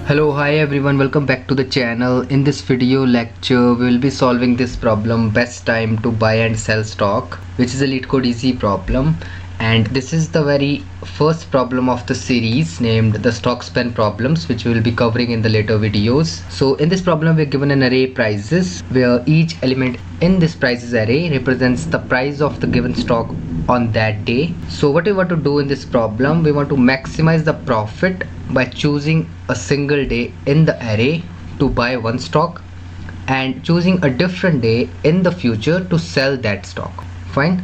Hello, hi everyone, welcome back to the channel. In this video lecture we will be solving this problem, best time to buy and sell stock, which is a Leetcode easy problem, and this is the very first problem of the series named the stock span problems, which we will be covering in the later videos. So in this problem we are given an array prices where each element in this prices array represents the price of the given stock on that day. So what we want to do in this problem, we want to maximize the profit by choosing a single day in the array to buy one stock and choosing a different day in the future to sell that stock. Fine.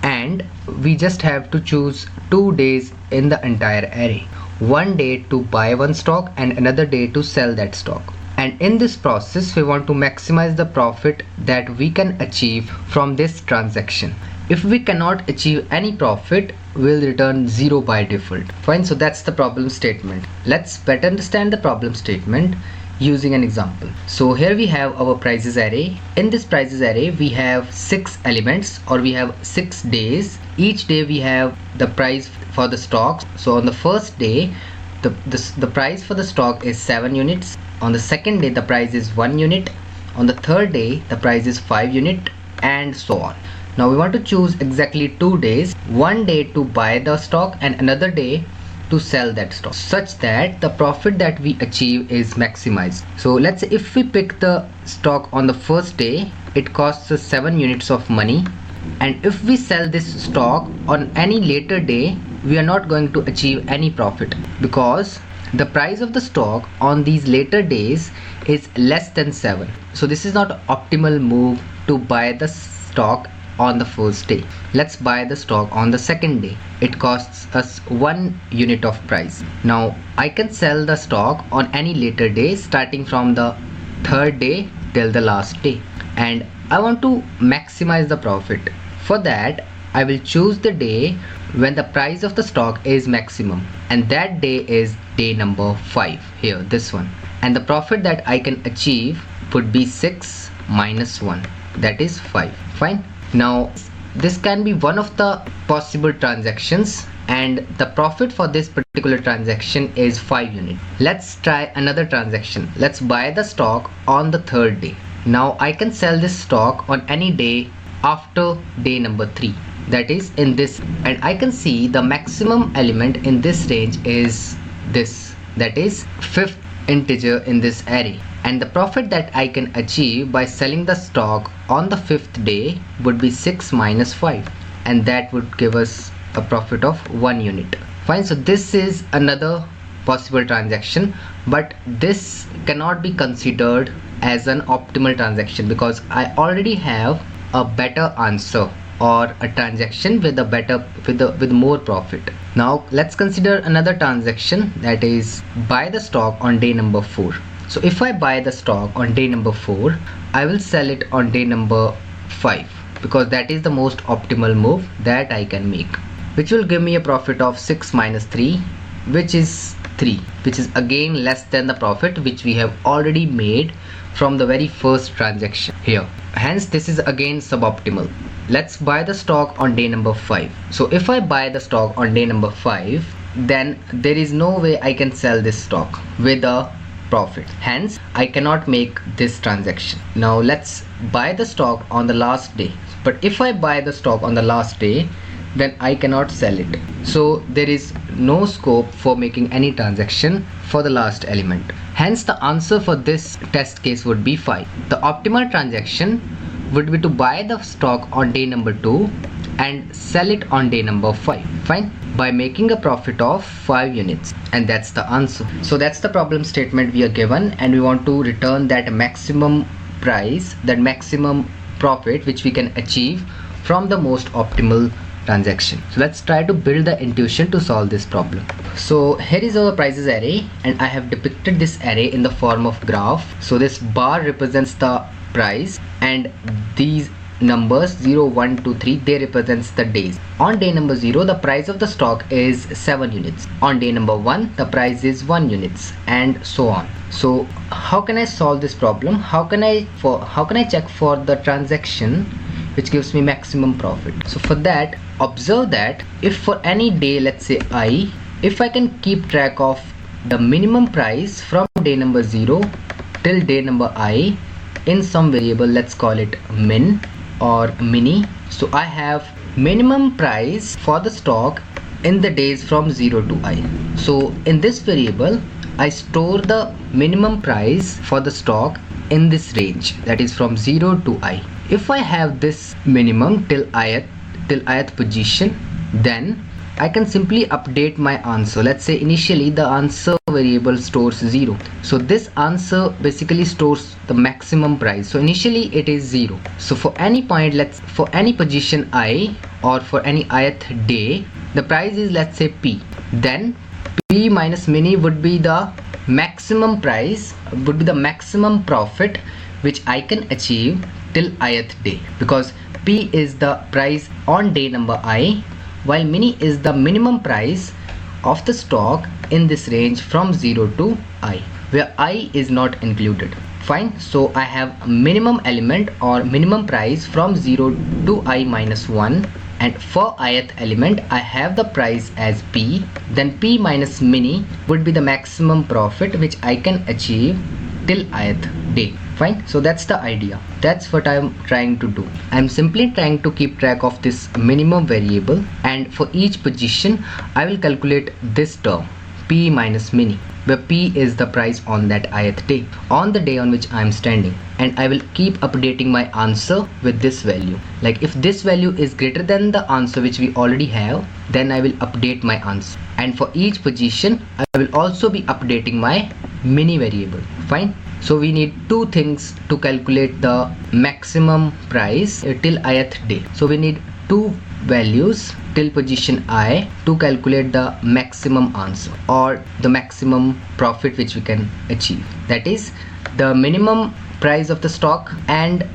And we just have to choose 2 days in the entire array, one day to buy one stock and another day to sell that stock. And in this process we want to maximize the profit that we can achieve from this transaction. If we cannot achieve any profit, we'll return 0 by default. Fine, so that's the problem statement. Let's better understand the problem statement using an example. So here we have our prices array. In this prices array we have 6 elements, or we have 6 days. Each day we have the price for the stocks. So on the first day the price for the stock is 7 units. On the second day the price is 1 unit. On the third day the price is 5 unit, and so on. Now we want to choose exactly 2 days, one day to buy the stock and another day to sell that stock, such that the profit that we achieve is maximized. So let's say if we pick the stock on the first day, it costs us 7 units of money, and if we sell this stock on any later day, we are not going to achieve any profit because the price of the stock on these later days is less than 7. So this is not an optimal move to buy the stock on the first day. Let's buy the stock on the second day. It costs us 1 unit of price. Now I can sell the stock on any later day starting from the third day till the last day, and I want to maximize the profit. For that I will choose the day when the price of the stock is maximum, and that day is day number 5 here, this one, and the profit that I can achieve would be 6 minus 1, that is 5. Fine. Now this can be one of the possible transactions, and the profit for this particular transaction is 5 units. Let's try another transaction. Let's buy the stock on the third day. Now I can sell this stock on any day after day number 3, that is in this, and I can see the maximum element in this range is this, that is 5th integer in this array, and the profit that I can achieve by selling the stock on the 5th day would be 6 minus 5, and that would give us a profit of 1 unit. Fine, so this is another possible transaction, but this cannot be considered as an optimal transaction because I already have a better answer or a transaction with a better with more profit. Now let's consider another transaction, that is buy the stock on day number 4. So if I buy the stock on day number 4, I will sell it on day number 5 because that is the most optimal move that I can make, which will give me a profit of 6 minus 3, which is 3, which is again less than the profit which we have already made from the very first transaction here. Hence this is again suboptimal. Let's buy the stock on day number 5. So if I buy the stock on day number 5, then there is no way I can sell this stock with a profit. Hence I cannot make this transaction. Now let's buy the stock on the last day. But if I buy the stock on the last day, then I cannot sell it. So there is no scope for making any transaction for the last element. Hence the answer for this test case would be 5. The optimal transaction would be to buy the stock on day number 2 and sell it on day number 5. Fine, by making a profit of 5 units, and that's the answer. So that's the problem statement we are given, and we want to return that maximum price, that maximum profit which we can achieve from the most optimal transaction. So let's try to build the intuition to solve this problem. So here is our prices array, and I have depicted this array in the form of graph. So this bar represents the price, and these numbers 0, 1, 2, 3, they represents the days. On day number 0 the price of the stock is 7 units. On day number 1 the price is 1 units, and so on. So how can I solve this problem? How can I check for the transaction which gives me maximum profit? So for that, observe that if for any day, let's say I, if I can keep track of the minimum price from day number 0 till day number I in some variable, let's call it min or mini. So I have minimum price for the stock in the days from 0 to I. So in this variable I store the minimum price for the stock in this range, that is from 0 to I. If I have this minimum till ith position, then I can simply update my answer. Let's say initially the answer variable stores 0. So this answer basically stores the maximum price. So initially it is 0. So for any point, for any position I or for any ith day, the price is, let's say, P. Then P minus mini would be the maximum price, would be the maximum profit which I can achieve till ith day, because P is the price on day number I, while mini is the minimum price of the stock in this range from 0 to I, where I is not included. Fine. So I have a minimum element or minimum price from 0 to I minus 1, and for ith element I have the price as P. Then P minus mini would be the maximum profit which I can achieve till ith day. Fine. So that's the idea. That's what I'm trying to do. I'm simply trying to keep track of this minimum variable, and for each position I will calculate this term P minus mini, where P is the price on that ith day, on the day on which I am standing, and I will keep updating my answer with this value. Like if this value is greater than the answer which we already have, then I will update my answer, and for each position I will also be updating my mini variable. Fine. So we need two things to calculate the maximum price till ith day. So we need two values till position I to calculate the maximum answer or the maximum profit which we can achieve. That is the minimum price of the stock and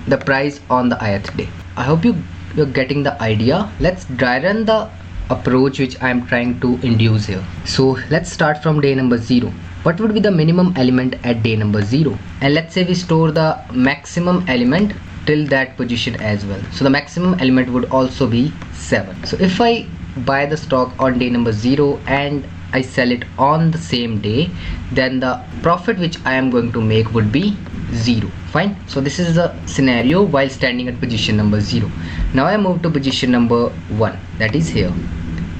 the price on the ith day. I hope you're getting the idea. Let's dry run the approach which I am trying to induce here. So let's start from day number 0. What would be the minimum element at day number 0? And let's say we store the maximum element till that position as well. So the maximum element would also be 7. So if I buy the stock on day number 0 and I sell it on the same day, then the profit which I am going to make would be 0. Fine. So this is the scenario while standing at position number 0. Now I move to position number 1, that is here.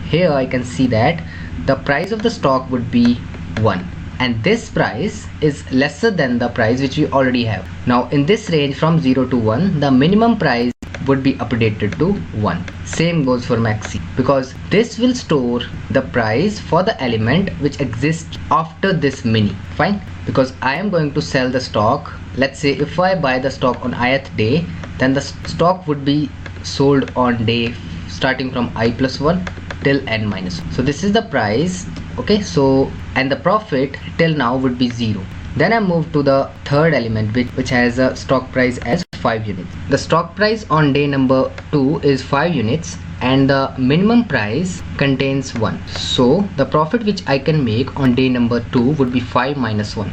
Here I can see that the price of the stock would be 1, and this price is lesser than the price which we already have. Now in this range from 0 to 1, the minimum price would be updated to 1. Same goes for maxi, because this will store the price for the element which exists after this mini. Fine. Because I am going to sell the stock. Let's say if I buy the stock on ith day, then the stock would be sold on day starting from I plus 1 till n minus 1. So this is the price. Okay, so and the profit till now would be 0. Then I move to the third element which has a stock price as 5 units. The stock price on day number 2 is 5 units and the minimum price contains 1. So the profit which I can make on day number 2 would be 5 minus 1,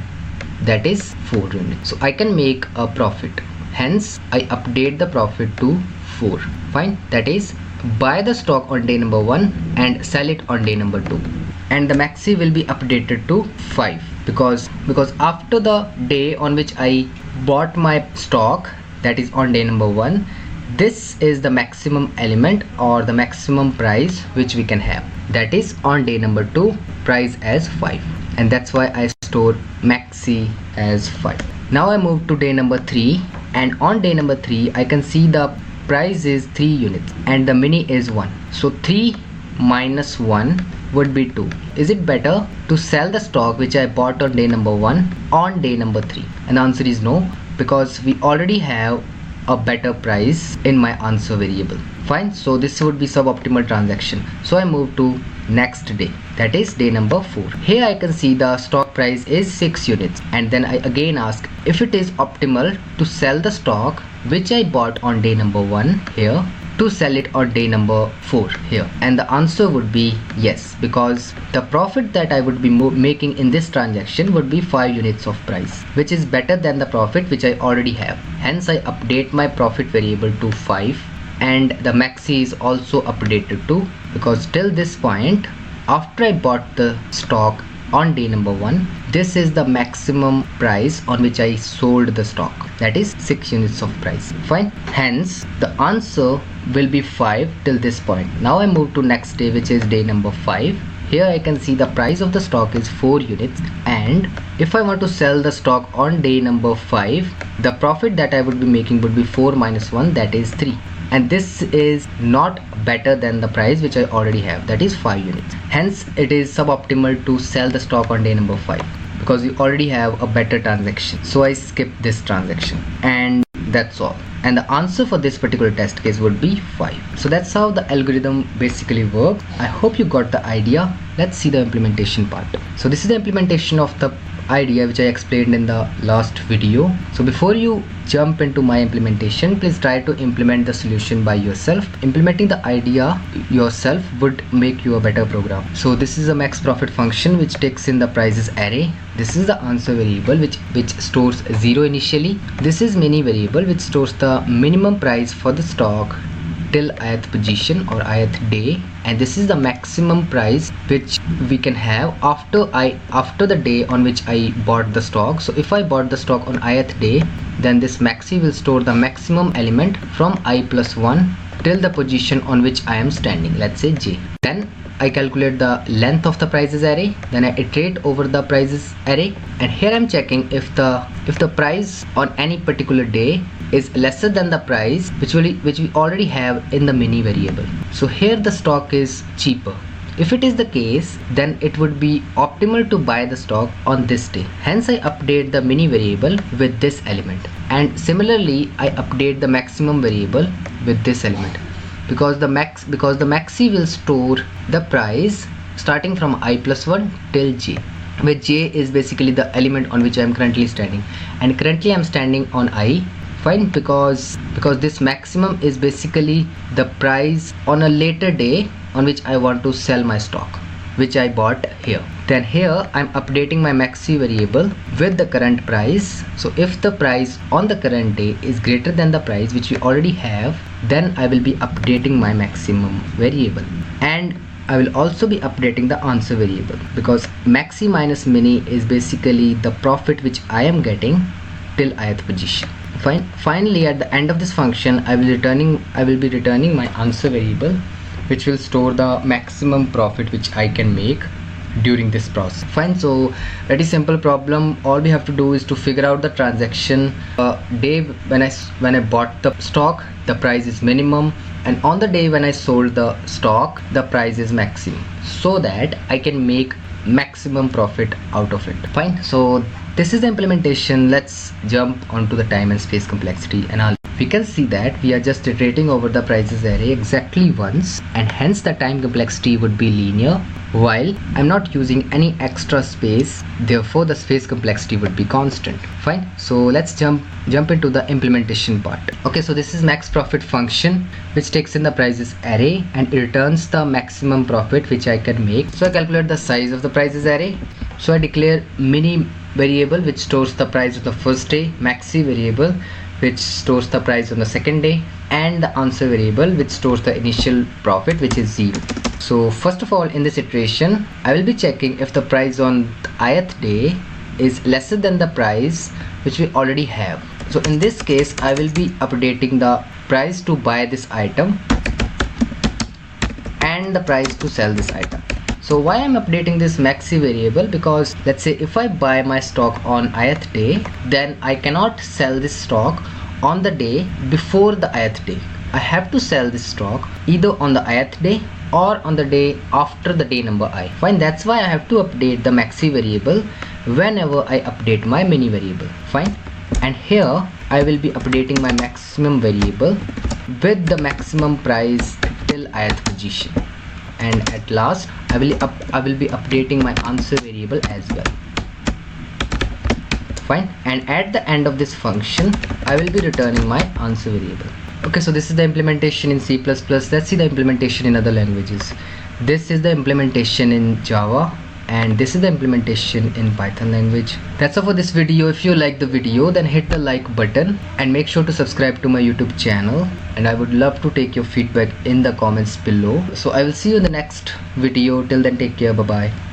that is 4 units. So I can make a profit, hence I update the profit to 4. Fine. That is buy the stock on day number 1 and sell it on day number 2, and the maxi will be updated to 5 because after the day on which I bought my stock, that is on day number 1, this is the maximum element or the maximum price which we can have, that is on day number 2 price as 5, and that's why I store maxi as 5. Now I move to day number 3, and on day number 3 I can see the price is 3 units and the mini is 1. So 3 minus 1 would be 2. Is it better to sell the stock which I bought on day number 1 on day number 3? And the answer is no, because we already have a better price in my answer variable. Fine. So this would be suboptimal transaction. So I move to next day, that is day number 4. Here I can see the stock price is 6 units, and then I again ask if it is optimal to sell the stock which I bought on day number 1 here to sell it on day number 4 here, and the answer would be yes, because the profit that I would be making in this transaction would be 5 units of price, which is better than the profit which I already have. Hence I update my profit variable to 5, and the maxi is also updated to, because till this point after I bought the stock on day number 1, this is the maximum price on which I sold the stock, that is 6 units of price. Fine. Hence the answer will be 5 till this point. Now I move to next day, which is day number 5. Here I can see the price of the stock is 4 units, and if I want to sell the stock on day number 5, the profit that I would be making would be 4 minus 1, that is 3. And this is not better than the price which I already have, that is 5 units. Hence it is suboptimal to sell the stock on day number 5 because you already have a better transaction. So I skip this transaction, and that's all. And the answer for this particular test case would be 5. So that's how the algorithm basically works. I hope you got the idea. Let's see the implementation part. So this is the implementation of the idea which I explained in the last video. So before you jump into my implementation, please try to implement the solution by yourself. Implementing the idea yourself would make you a better program. So this is a max profit function which takes in the prices array. This is the answer variable which stores 0 initially. This is mini variable which stores the minimum price for the stock till ith position or ith day, and this is the maximum price which we can have after the day on which I bought the stock. So if I bought the stock on ith day, then this maxi will store the maximum element from I plus 1 till the position on which I am standing, let's say j. Then I calculate the length of the prices array, then I iterate over the prices array, and here I'm checking if the price on any particular day is lesser than the price which we already have in the mini variable. So here the stock is cheaper. If it is the case, then it would be optimal to buy the stock on this day. Hence I update the mini variable with this element, and similarly I update the maximum variable with this element, because the maxi will store the price starting from I plus 1 till j, where j is basically the element on which I am currently standing, and currently I am standing on I. Fine, because this maximum is basically the price on a later day on which I want to sell my stock, which I bought here. Then here I'm updating my maxi variable with the current price. So if the price on the current day is greater than the price which we already have, then I will be updating my maximum variable, and I will also be updating the answer variable, because maxi minus mini is basically the profit which I am getting till ith position. Fine. Finally, at the end of this function, I will be returning my answer variable, which will store the maximum profit which I can make during this process. Fine. So very simple problem. All we have to do is to figure out the transaction day when I bought the stock, the price is minimum, and on the day when I sold the stock, the price is maximum, so that I can make maximum profit out of it. Fine. So this is the implementation. Let's jump onto the time and space complexity, and we can see that we are just iterating over the prices array exactly once, and hence the time complexity would be linear, while I'm not using any extra space, therefore the space complexity would be constant. Fine. So let's jump into the implementation part. Okay, so this is max profit function which takes in the prices array and it returns the maximum profit which I can make. So I calculate the size of the prices array. So I declare mini variable which stores the price of the first day, maxi variable which stores the price on the second day, and the answer variable which stores the initial profit which is 0. So first of all, in this iteration I will be checking if the price on the ith day is lesser than the price which we already have. So in this case I will be updating the price to buy this item and the price to sell this item. So why I'm updating this maxi variable? Because let's say if I buy my stock on ith day, then I cannot sell this stock on the day before the ith day. I have to sell this stock either on the ith day or on the day after the day number I. Fine, that's why I have to update the maxi variable whenever I update my mini variable. Fine. And here I will be updating my maximum variable with the maximum price till ith position, and at last I will be updating my answer variable as well. Fine. And at the end of this function I will be returning my answer variable. Okay, so this is the implementation in C++. Let's see the implementation in other languages. This is the implementation in Java, and this is the implementation in Python language. That's all for this video. If you like the video, then hit the like button and make sure to subscribe to my YouTube channel, and I would love to take your feedback in the comments below. So I will see you in the next video. Till then, take care. Bye bye.